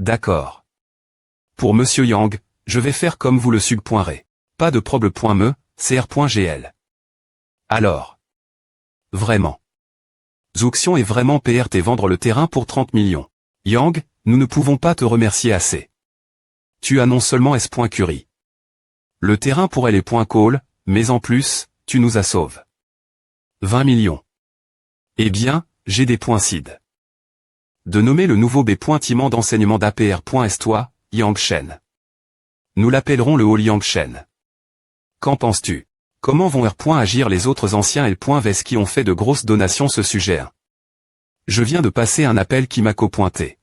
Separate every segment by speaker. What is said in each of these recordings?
Speaker 1: D'accord. Pour Monsieur Yang, je vais faire comme vous le suggérez. Pas de problème.me, cr.gl. Alors. Vraiment. Zouxion est vraiment PRT vendre le terrain pour 30 millions. Yang, nous ne pouvons pas te remercier assez. Tu as non seulement S.Curie. Le terrain pour elle est .call, mais en plus, tu nous as sauvé. 20 millions. Eh bien, j'ai des points CID. De nommer le nouveau B.Timent d'enseignement d'APR.Toi, Yang Shen. Nous l'appellerons le Hall Yang Shen. Qu'en penses-tu? Comment vont agir les autres anciens L.Ves qui ont fait de grosses donations ce sujet? Je viens de passer un appel qui m'a copointé.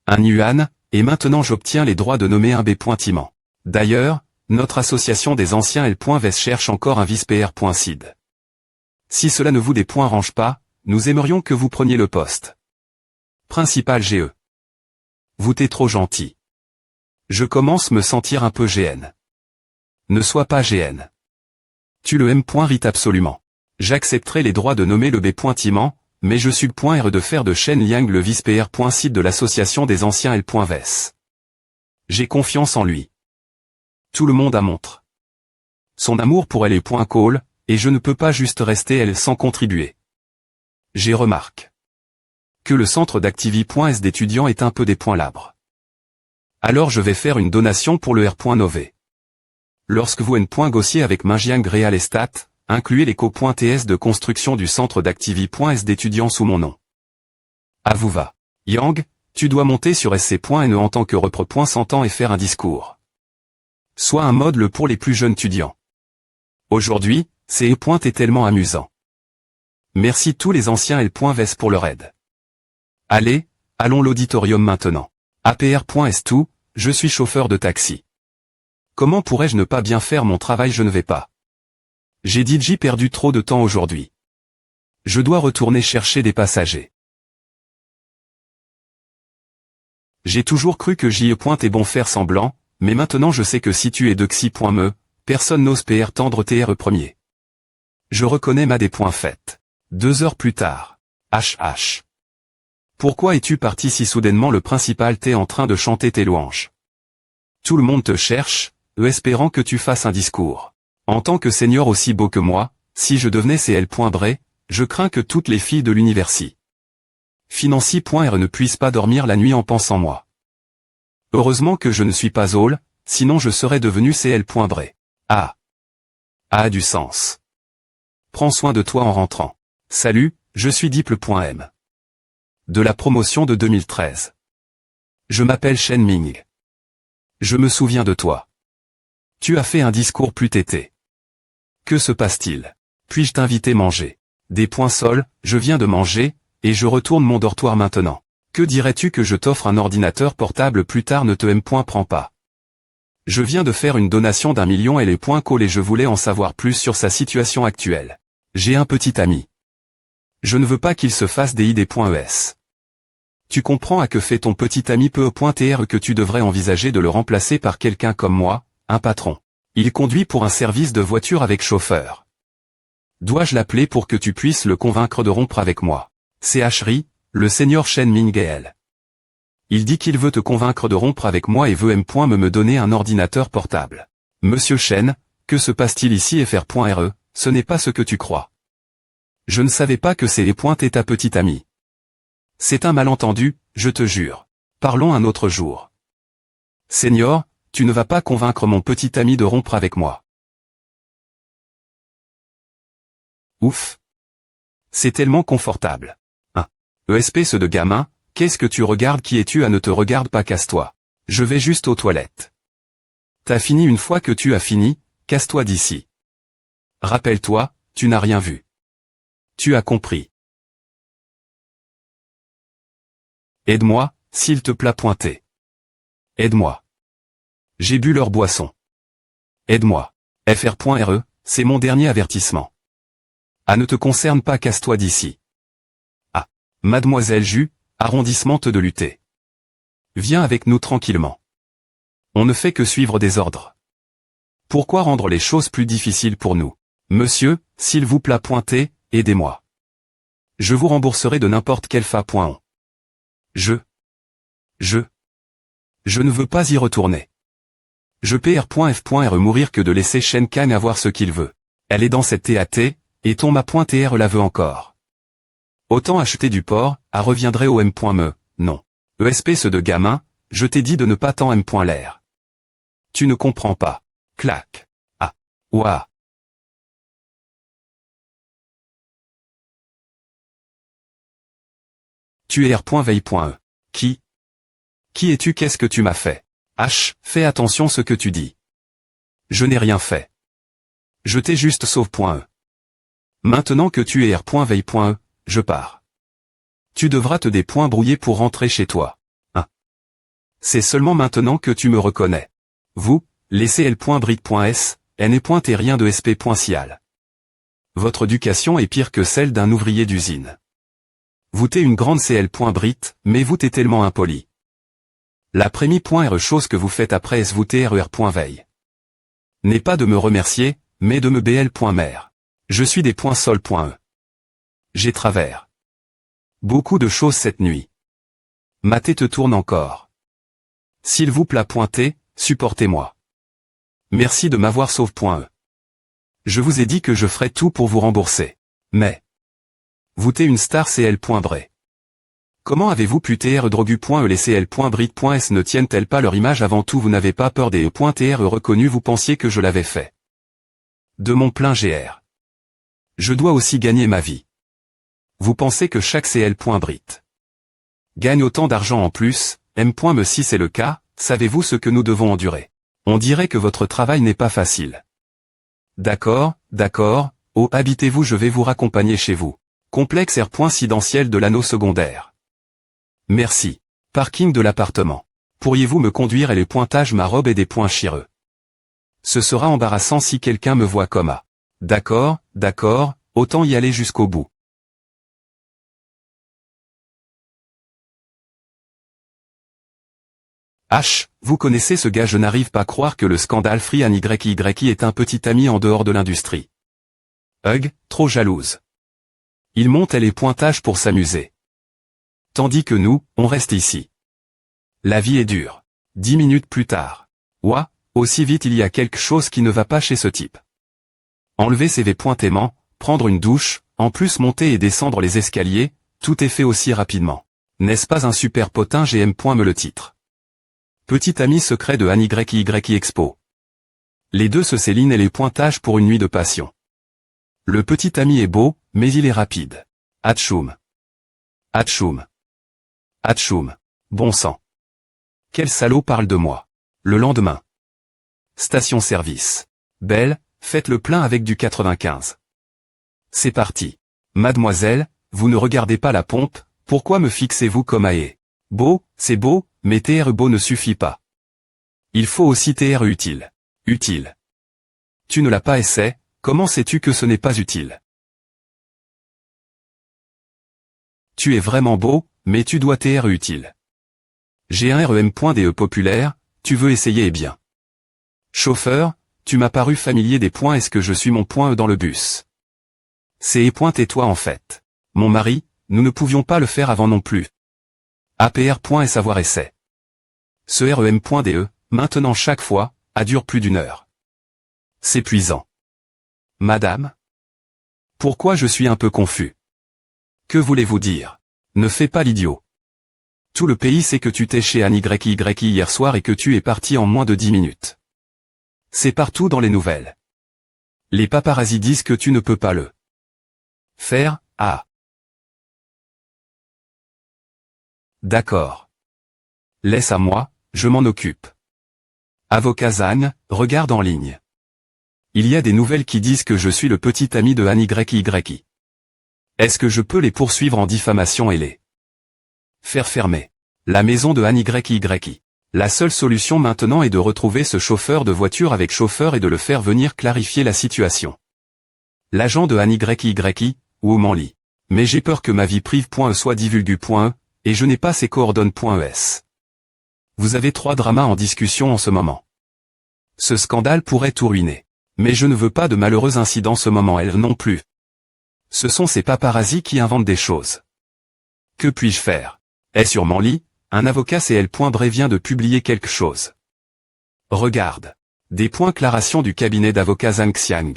Speaker 1: Un yuan, et maintenant j'obtiens les droits de nommer un B.Timent. D'ailleurs, notre association des anciens L.Ves cherche encore un vice-PR.Cid. Si cela ne vous dérange pas, nous aimerions que vous preniez le poste. Principal GE. Vous t'es trop gentil. Je commence me sentir un peu GN. Ne sois pas GN. Tu le M.Rit absolument. J'accepterai les droits de nommer le B.Timent, mais je suis .R de faire de Shen Liang le vice-PR.Cid de l'association des anciens L.Ves. J'ai confiance en lui. Tout le monde a montre. Son amour pour elle est .call, et je ne peux pas juste rester elle sans contribuer. J'ai remarqué que le centre d'Activi.S d'étudiants est un peu des points labres. Alors je vais faire une donation pour le R.Nové. Lorsque vous N.Gossier avec Minjiang Real Estate, incluez les co.ts de construction du centre d'Activi.S d'étudiants sous mon nom. À vous va. Yang, tu dois monter sur SC.Ne en tant que repre.100 et faire un discours. Soit un mode pour les plus jeunes étudiants. Aujourd'hui, c'est est tellement amusant. Merci tous les anciens L.Ves pour leur aide. Allez, allons l'auditorium maintenant. APR.S2, je suis chauffeur de taxi. Comment pourrais-je ne pas bien faire mon travail? Je ne vais pas. J'ai perdu trop de temps aujourd'hui. Je dois retourner chercher des passagers. J'ai toujours cru que est bon faire semblant, mais maintenant je sais que si tu es de Xi.me, personne n'ose PR tendre TRE premier. Je reconnais ma des points faits. 2 heures plus tard. HH. Pourquoi es-tu parti si soudainement? Le principal t'es en train de chanter tes louanges. Tout le monde te cherche, espérant que tu fasses un discours. En tant que seigneur aussi beau que moi, si je devenais CL.Bray, je crains que toutes les filles de l'université Financi.R ne puissent pas dormir la nuit en pensant moi. Heureusement que je ne suis pas Hall, sinon je serais devenu CL.Bray. Ah. A du sens. Prends soin de toi en rentrant. Salut, je suis Diple.M. De la promotion de 2013. Je m'appelle Shen Ming. Je me souviens de toi. Tu as fait un discours plus tété. Que se passe-t-il? Puis-je t'inviter manger? Des points sols, je viens de manger, et je retourne mon dortoir maintenant. Que dirais-tu que je t'offre un ordinateur portable plus tard? Ne te prends pas. Je viens de faire une donation d'1 million et les points call et je voulais en savoir plus sur sa situation actuelle. J'ai un petit ami. Je ne veux pas qu'il se fasse des idées.es. Tu comprends à que fait ton petit ami peu.tr que tu devrais envisager de le remplacer par quelqu'un comme moi, un patron. Il conduit pour un service de voiture avec chauffeur. Dois-je l'appeler pour que tu puisses le convaincre de rompre avec moi? CHRI, le seigneur Shen Ming-el. Il dit qu'il veut te convaincre de rompre avec moi et veut me donner un ordinateur portable. Monsieur Shen, que se passe-t-il ici? FR.RE, ce n'est pas ce que tu crois. Je ne savais pas que c'est les pointes et ta petite amie. C'est un malentendu, je te jure. Parlons un autre jour. Seigneur, tu ne vas pas convaincre mon petit ami de rompre avec moi. Ouf. C'est tellement confortable. ESP ce de gamin, qu'est-ce que tu regardes? Qui es-tu? Ne te regarde pas, casse-toi. Je vais juste aux toilettes. T'as fini? Une fois que tu as fini, casse-toi d'ici. Rappelle-toi, tu n'as rien vu. Tu as compris. Aide-moi, s'il te plaît. Pointé. Aide-moi. J'ai bu leur boisson. Aide-moi. FR.RE, c'est mon dernier avertissement. Ne te concerne pas, casse-toi d'ici. Mademoiselle Ju, arrondissement de lutter. Viens avec nous tranquillement. On ne fait que suivre des ordres. Pourquoi rendre les choses plus difficiles pour nous? Monsieur, s'il vous plaît. Pointé, aidez-moi. Je vous rembourserai de n'importe quel fa.on. Je Je ne veux pas y retourner. Je PR.F.R mourir que de laisser Shen Kang avoir ce qu'il veut. Elle est dans cette TAT, et ton ma.TR la veut encore. Autant acheter du porc, à reviendrait au M.me, non. ESP ce de gamin, je t'ai dit de ne pas tant M.l'air. Tu ne comprends pas. Clac. Ah. Ouah. Tu es R.veille.e. Qui? Qui es-tu? Qu'est-ce que tu m'as fait? H, fais attention ce que tu dis. Je n'ai rien fait. Je t'ai juste sauve.e. Maintenant que tu es R.veille.e, je pars. Tu devras te débrouiller pour rentrer chez toi. Hein. C'est seulement maintenant que tu me reconnais. Vous, laissez L.Brit.S, N.et rien de SP.cial. Votre éducation est pire que celle d'un ouvrier d'usine. Vous t'es une grande CL.Brit, mais vous t'es tellement impoli. La prémie.re chose que vous faites après est vous TRER.veille. N'est pas de me remercier, mais de me BL.mère. Je suis des .sol.e. J'ai travers. Beaucoup de choses cette nuit. Ma tête tourne encore. S'il vous plaît pointer, supportez-moi. Merci de m'avoir sauve.e. Je vous ai dit que je ferais tout pour vous rembourser. Mais. Vous t'es une star CL.Bray. Comment avez-vous pu TR drogu.e les CL.Brit.S ne tiennent-elles pas leur image avant tout? Vous n'avez pas peur des E.TR reconnus? Vous pensiez que je l'avais fait. De mon plein GR. Je dois aussi gagner ma vie. Vous pensez que chaque CL.Brit gagne autant d'argent en plus, M.me si c'est le cas, savez-vous ce que nous devons endurer? On dirait que votre travail n'est pas facile. D'accord, oh habitez-vous je vais vous raccompagner chez vous. Complexe R.sidentiel de l'anneau secondaire. Merci. Parking de l'appartement. Pourriez-vous me conduire et les pointages ma robe et des points chireux? Ce sera embarrassant si quelqu'un me voit comme A. D'accord, autant y aller jusqu'au bout. H, vous connaissez ce gars? Je n'arrive pas à croire que le scandale Free NYY est un petit ami en dehors de l'industrie. Hug, trop jalouse. Il monte les pointages pour s'amuser. Tandis que nous, on reste ici. La vie est dure. 10 minutes plus tard. Ouah, aussi vite il y a quelque chose qui ne va pas chez ce type. Enlever ses V.aimants, prendre une douche, en plus monter et descendre les escaliers, tout est fait aussi rapidement. N'est-ce pas un super potin? GM.me le titre. Petit ami secret de NYY Expo. Les deux se célinent et les pointages pour une nuit de passion. Le petit ami est beau, mais il est rapide. Atchoum. Bon sang. Quel salaud parle de moi. Le lendemain. Station-service. Belle, faites le plein avec du 95. C'est parti. Mademoiselle, vous ne regardez pas la pompe, pourquoi me fixez-vous comme aé? Beau, c'est beau, mais TR beau ne suffit pas. Il faut aussi TR utile. Utile. Tu ne l'as pas essayé, comment sais-tu que ce n'est pas utile? Tu es vraiment beau, mais tu dois TR utile. J'ai un REM.DE populaire, tu veux essayer? Eh bien. Chauffeur, tu m'as paru familier des points. Est-ce que je suis mon point E dans le bus? C'est tais-toi en fait. Mon mari, nous ne pouvions pas le faire avant non plus. APR. Savoir essai. Ce REM.DE, maintenant chaque fois, dure plus d'1 heure. C'est épuisant. Madame? Pourquoi je suis un peu confus? Que voulez-vous dire? Ne fais pas l'idiot. Tout le pays sait que tu t'es chez NYY hier soir et que tu es parti en moins de 10 minutes. C'est partout dans les nouvelles. Les paparazzis disent que tu ne peux pas le faire, ah. D'accord. Laisse à moi, je m'en occupe. Avocat Zan, regarde en ligne. Il y a des nouvelles qui disent que je suis le petit ami de NYY. Est-ce que je peux les poursuivre en diffamation et les faire fermer la maison de NYY? La seule solution maintenant est de retrouver ce chauffeur de voiture avec chauffeur et de le faire venir clarifier la situation. L'agent de NYY, ou Manly. Mais j'ai peur que ma vie prive.e soit divulgue.e, et je n'ai pas ses coordonnées.es. Vous avez 3 dramas en discussion en ce moment. Ce scandale pourrait tout ruiner. Mais je ne veux pas de malheureux incidents ce moment, elle non plus. Ce sont ces paparazzis qui inventent des choses. Que puis-je faire? Est sur Manly, Un avocat CL.Bre vient de publier quelque chose. Regarde. Déclaration du cabinet d'avocats Zhang Xiang.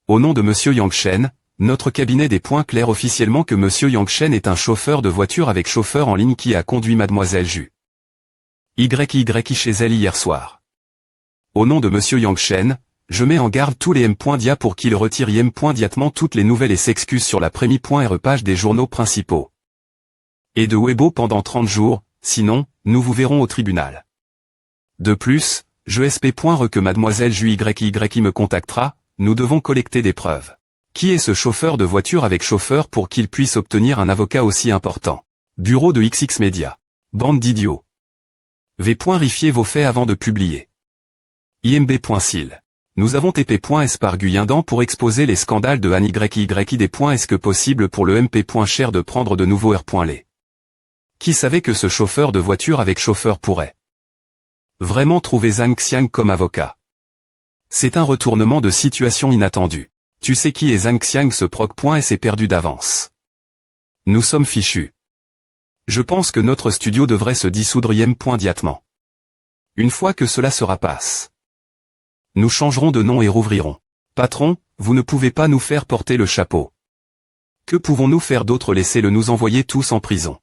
Speaker 1: Au nom de Monsieur Yang Shen, notre cabinet déclare officiellement que Monsieur Yang Shen est un chauffeur de voiture avec chauffeur en ligne qui a conduit Mademoiselle Ju YY chez elle hier soir. Au nom de Monsieur Yang Shen, je mets en garde tous les M.dia pour qu'il retire immédiatement toutes les nouvelles et s'excuse sur la Premi.re page des journaux principaux. Et de Weibo pendant 30 jours, sinon, nous vous verrons au tribunal. De plus, je sp.re que Mademoiselle Ju YY me contactera, nous devons collecter des preuves. Qui est ce chauffeur de voiture avec chauffeur pour qu'il puisse obtenir un avocat aussi important? Bureau de XX Media. Bande d'idiots. V.rifiez vos faits avant de publier. IMB.sil. Nous avons TP.s par Guyindan pour exposer les scandales de Anne YYID. Est-ce que possible pour le MP.cher de prendre de nouveau R.les? Qui savait que ce chauffeur de voiture avec chauffeur pourrait vraiment trouver Zhang Xiang comme avocat? C'est un retournement de situation inattendu. Tu sais qui est Zhang Xiang? Ce proc.s est perdu d'avance. Nous sommes fichus. Je pense que notre studio devrait se dissoudre immédiatement. Une fois que cela sera passe. Nous changerons de nom et rouvrirons. Patron, vous ne pouvez pas nous faire porter le chapeau. Que pouvons-nous faire d'autre? Laissez-le nous envoyer tous en prison.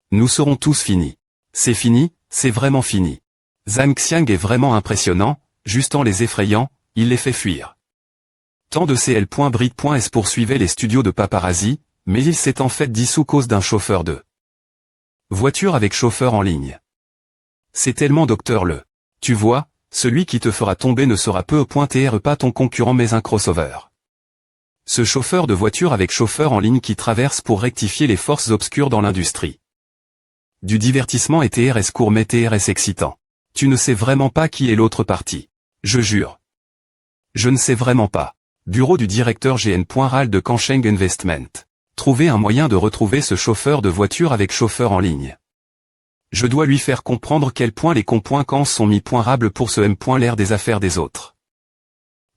Speaker 1: Nous serons tous finis. C'est fini, c'est vraiment fini. Zhang Xiang est vraiment impressionnant, juste en les effrayant, il les fait fuir. Tant de CL.Brit.s poursuivait les studios de paparazzi, mais il s'est en fait dissous cause d'un chauffeur de voiture avec chauffeur en ligne. C'est tellement docteur le. Tu vois, celui qui te fera tomber ne sera peu.tr pas ton concurrent mais un crossover. Ce chauffeur de voiture avec chauffeur en ligne qui traverse pour rectifier les forces obscures dans l'industrie. Du divertissement et TRS court mais TRS excitant. Tu ne sais vraiment pas qui est l'autre partie. Je jure. Je ne sais vraiment pas. Bureau du directeur GN.ral de Kansheng Investment. Trouver un moyen de retrouver ce chauffeur de voiture avec chauffeur en ligne. Je dois lui faire comprendre quel point les cons.cans sont mis.rable pour ce M. L'air des affaires des autres.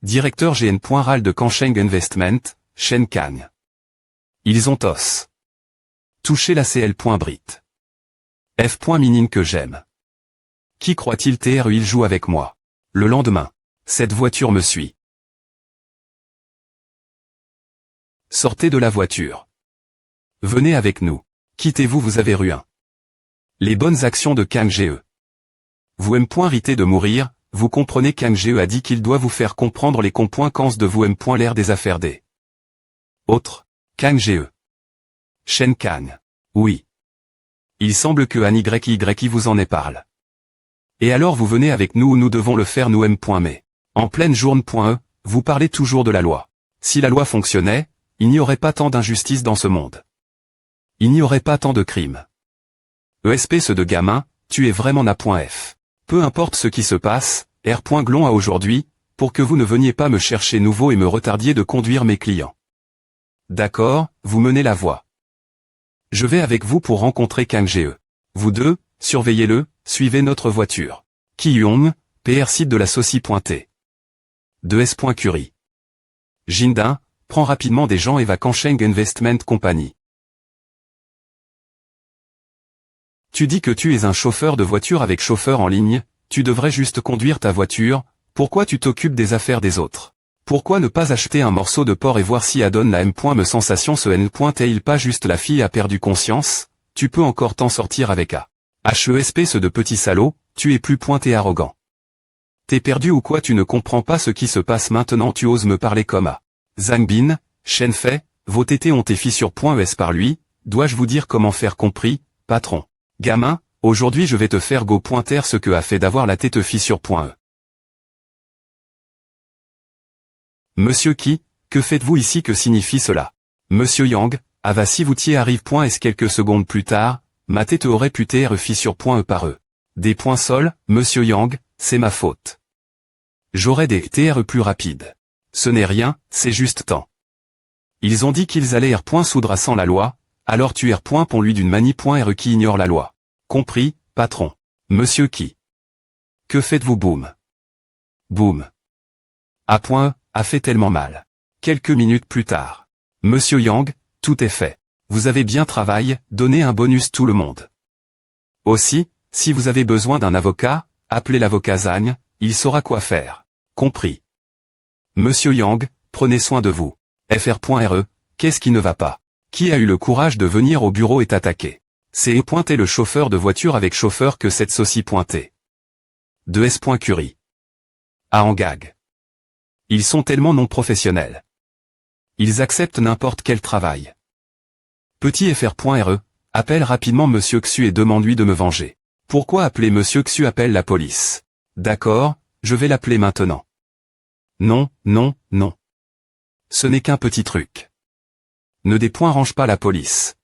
Speaker 1: Directeur GN.ral de Kansheng Investment, Shen Kang. Ils ont os. Touché la CL.Brit. F.Minin que j'aime. Qui croit-il TRE? Il joue avec moi. Le lendemain. Cette voiture me suit. Sortez de la voiture. Venez avec nous. Quittez-vous, vous avez ruin. Les bonnes actions de Kang Ge. Vous M.rité de mourir, vous comprenez? Kang Ge a dit qu'il doit vous faire comprendre les cons.cans de vous M. L'air des affaires des autres. Kang Ge. Shen Kang. Oui. Il semble que Anne YY vous en parle. Et alors vous venez avec nous ou nous devons le faire nous M. Mais. En pleine journée.e, vous parlez toujours de la loi. Si la loi fonctionnait, il n'y aurait pas tant d'injustice dans ce monde. Il n'y aurait pas tant de crimes. ESP ce de gamin, tu es vraiment na.f. Peu importe ce qui se passe, R.Glon à aujourd'hui, pour que vous ne veniez pas me chercher nouveau et me retardiez de conduire mes clients. D'accord, vous menez la voie. Je vais avec vous pour rencontrer Kang Ge. Vous deux, surveillez-le, suivez notre voiture. Ki Yong, PR site de la Saucy.t. De S.Curie. Jindin, prend rapidement des gens et va Kansheng Investment Company. Tu dis que tu es un chauffeur de voiture avec chauffeur en ligne, tu devrais juste conduire ta voiture, pourquoi tu t'occupes des affaires des autres? Pourquoi ne pas acheter un morceau de porc et voir si adonne la M. Me sensation ce N.Est-il pas juste la fille a perdu conscience? Tu peux encore t'en sortir avec A. HESP ce de petit salaud, tu es plus pointé arrogant. T'es perdu ou quoi? Tu ne comprends pas ce qui se passe maintenant? Tu oses me parler comme A. Zhang Bin, Shen Fei, vos tétés ont tes fissures.es par lui, dois-je vous dire comment faire compris, patron? Gamin, aujourd'hui je vais te faire go.r ce que a fait d'avoir la tête fissure.e. Monsieur qui, que faites-vous ici? Que signifie cela? Monsieur Yang, va si vous t'y arrive.s quelques secondes plus tard, ma tête aurait pu TR fissure.e par eux. Des points sol, Monsieur Yang, c'est ma faute. J'aurais des TR plus rapides. Ce n'est rien, c'est juste temps. Ils ont dit qu'ils allaient R. Soudra la loi, alors tu R. Pon lui d'une manie.R qui ignore la loi. Compris, patron. Monsieur qui? Que faites-vous? Boum. Boum. A fait tellement mal. Quelques minutes plus tard. Monsieur Yang, tout est fait. Vous avez bien travaillé, donnez un bonus tout le monde. Aussi, si vous avez besoin d'un avocat, appelez l'avocat Zagne, il saura quoi faire. Compris. Monsieur Yang, prenez soin de vous. Fr.re, qu'est-ce qui ne va pas? Qui a eu le courage de venir au bureau et t'attaquer? C'est pointer le chauffeur de voiture avec chauffeur que cette saucie pointée. De S.Curie. À en gag. Ils sont tellement non professionnels. Ils acceptent n'importe quel travail. Petit Fr.re, appelle rapidement Monsieur Xu et demande-lui de me venger. Pourquoi appeler Monsieur Xu? Appelle la police. D'accord, je vais l'appeler maintenant. Non, non, non. Ce n'est qu'un petit truc. Ne range pas la police.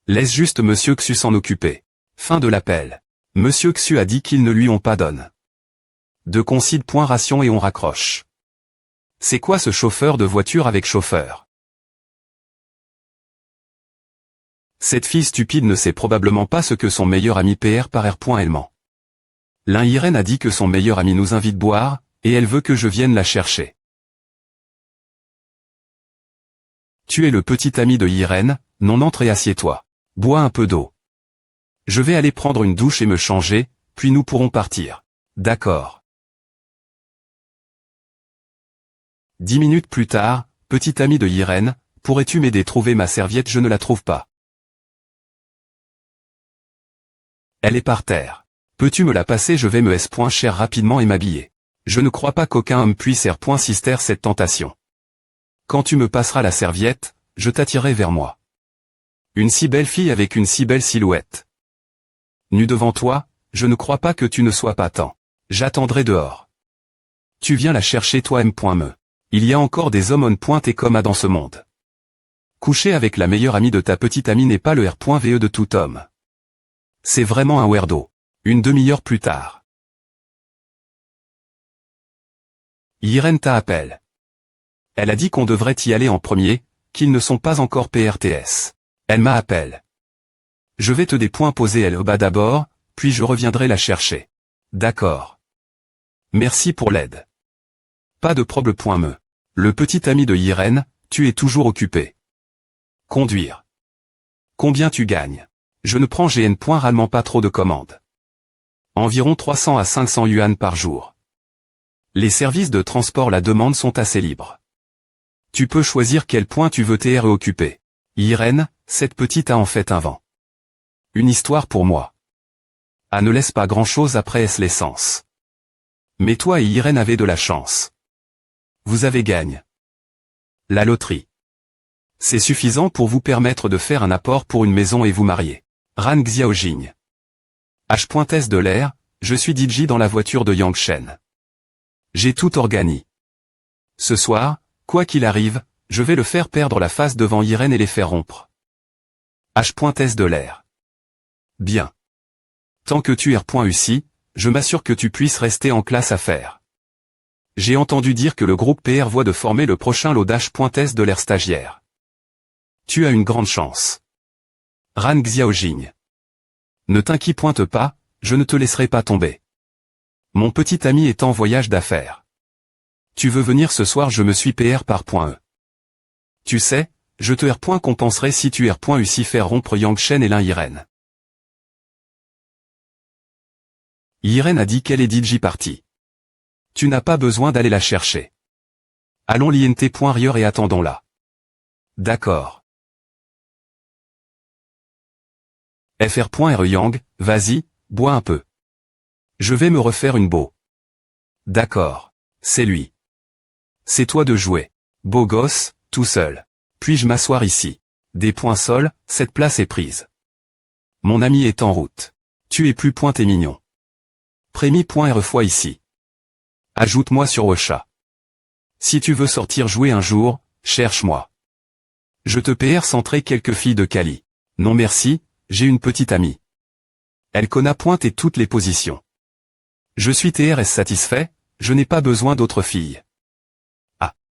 Speaker 1: Laisse juste Monsieur Xu s'en occuper. Fin de l'appel. Monsieur Xu a dit qu'ils ne lui ont pas donné de consigne.ration et on raccroche. C'est quoi ce chauffeur de voiture avec chauffeur? Cette fille stupide ne sait probablement pas ce que son meilleur ami PR par R.elle ment. Irène a dit que son meilleur ami nous invite boire, et elle veut que je vienne la chercher. Tu es le petit ami de Irène, non entre et assieds-toi. Bois un peu d'eau. Je vais aller prendre une douche et me changer, puis nous pourrons partir. D'accord. 10 minutes plus tard, petit ami de Irène, pourrais-tu m'aider à trouver ma serviette? Je ne la trouve pas. Elle est par terre. Peux-tu me la passer? Je vais me cher rapidement et m'habiller. Je ne crois pas qu'aucun homme puisse sister cette tentation. Quand tu me passeras la serviette, je t'attirerai vers moi. Une si belle fille avec une si belle silhouette. Nue devant toi, je ne crois pas que tu ne sois pas tant. J'attendrai dehors. Tu viens la chercher toi M.me. Il y a encore des hommes on point et comme dans ce monde. Coucher avec la meilleure amie de ta petite amie n'est pas le R.ve de tout homme. C'est vraiment un weirdo. Une demi-heure plus tard. Irène t'appelle. Elle a dit qu'on devrait y aller en premier, qu'ils ne sont pas encore PRTS. Elle m'appelle. Je vais te poser elle au bas d'abord, puis je reviendrai la chercher. D'accord. Merci pour l'aide. Pas de problème. Le petit ami de Irène, tu es toujours occupé. Conduire. Combien tu gagnes? Je ne prends réellement pas trop de commandes. Environ 300 à 500 yuan par jour. Les services de transport la demande sont assez libres. Tu peux choisir quel point tu veux t'être occupé. Irène, cette petite a en fait un vent. Une histoire pour moi. Ah, ne laisse pas grand-chose après l'essence. Mais toi et Irène avez de la chance. Vous avez gagné la loterie. C'est suffisant pour vous permettre de faire un apport pour une maison et vous marier. Ran Xiaojing. H.S de l'air, je suis DJ dans la voiture de Yang Shen. J'ai tout organisé. Ce soir, quoi qu'il arrive, je vais le faire perdre la face devant Irène et les faire rompre. H.S de l'air. Bien. Tant que tu es je m'assure que tu puisses rester en classe à faire. J'ai entendu dire que le groupe PR voit de former le prochain lot d'H.S de l'air stagiaire. Tu as une grande chance. Ran Xiaojing. Ne t'inquiète pas, je ne te laisserai pas tomber. Mon petit ami est en voyage d'affaires. Tu veux venir ce soir? Je me suis PR par.e. Tu sais, je te compenserai si tu u faire rompre Yang Shen et Irène. Irène a dit qu'elle est DJ partie. Tu n'as pas besoin d'aller la chercher. Allons l'int.rieur et attendons-la. D'accord. Fr.re Yang, vas-y, bois un peu. Je vais me refaire une beau. D'accord. C'est lui. C'est toi de jouer. Beau gosse, tout seul. Puis-je m'asseoir ici? Sol, cette place est prise. Mon ami est en route. Tu es plus et mignon. Prémi.re fois ici. Ajoute-moi sur Ocha. Si tu veux sortir jouer un jour, cherche-moi. Je te PR centrer quelques filles de Cali. Non merci, j'ai une petite amie. Elle connaît toutes les positions. Je suis TRS satisfait, je n'ai pas besoin d'autres filles.